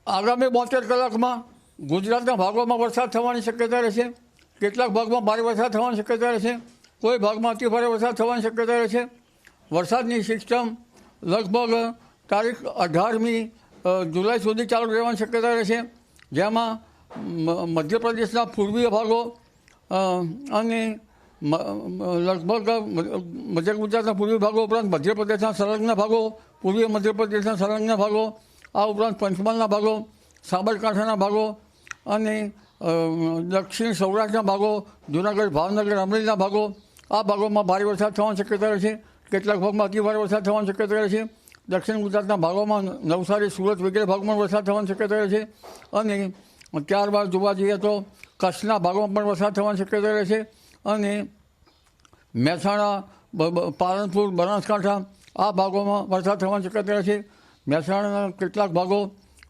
આગામી 72 કલાકમાં ગુજરાતના ભાગોમાં વરસાદ થવાની શક્યતા રહેશે. કેટલાક ભાગમાં ભારે વરસાદ થવાની શક્યતા રહેશે. કોઈ ભાગમાં અતિ ભારે વરસાદ થવાની શક્યતા રહેશે. વરસાદની સિસ્ટમ લગભગ તારીખ 18મી જુલાઈ સુધી ચાલુ રહેવાની શક્યતા રહેશે, જેમાં મધ્યપ્રદેશના પૂર્વીય ભાગો અને લગભગ મધ્ય ગુજરાતના પૂર્વીય ભાગો ઉપરાંત મધ્યપ્રદેશના સંલગ્ન ભાગો, પૂર્વીય મધ્યપ્રદેશના સંલગ્ન ભાગો, આ ઉપરાંત પંચમહાલના ભાગો, સાબરકાંઠાના ભાગો અને દક્ષિણ સૌરાષ્ટ્રના ભાગો, જૂનાગઢ, ભાવનગર, અમરેલીના ભાગો, આ ભાગોમાં ભારે વરસાદ થવાની શક્યતા રહેશે. કેટલાક ભાગમાં અતિ ભારે વરસાદ થવાની શક્યતા રહેશે. દક્ષિણ ગુજરાતના ભાગોમાં નવસારી, સુરત વગેરે ભાગમાં વરસાદ થવાની શક્યતા રહેશે. અને ત્યારબાદ જોવા જઈએ તો કચ્છના ભાગોમાં પણ વરસાદ થવાની શક્યતા રહેશે. અને મહેસાણા, પાલનપુર, બનાસકાંઠા આ ભાગોમાં વરસાદ થવાની શક્યતા રહેશે. મહેસાણાના કેટલાક ભાગો,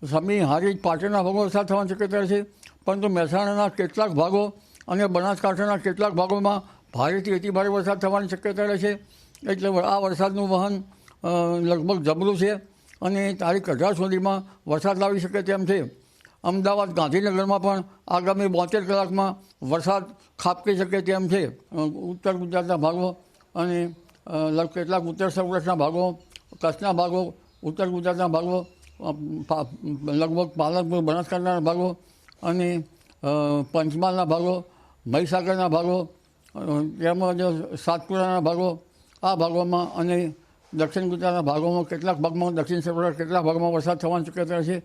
સમી, હારીજ, પાટણના ભાગો વરસાદ થવાની શક્યતા રહેશે. પરંતુ મહેસાણાના કેટલાક ભાગો અને બનાસકાંઠાના કેટલાક ભાગોમાં ભારેથી અતિ ભારે વરસાદ થવાની શક્યતા રહેશે. એટલે આ વરસાદનું વહન લગભગ જબરું છે અને તારીખ 18 સુધીમાં વરસાદ લાવી શકે તેમ છે. અમદાવાદ, ગાંધીનગરમાં પણ આગામી 72 કલાકમાં વરસાદ ખાબકી શકે તેમ છે. ઉત્તર ગુજરાતના ભાગો અને કેટલાક ઉત્તર સૌરાષ્ટ્રના ભાગો, કચ્છના ભાગો, ઉત્તર ગુજરાતના ભાગો, લગભગ પાલનપુર, બનાસકાંઠાના ભાગો અને પંચમહાલના ભાગો, મહીસાગરના ભાગો, તેમજ સાતપુરાના ભાગો, આ ભાગોમાં અને દક્ષિણ ગુજરાતના ભાગોમાં કેટલાક ભાગમાં, દક્ષિણ સૌરાષ્ટ્ર કેટલાક ભાગમાં વરસાદ થવાની શક્યતા છે.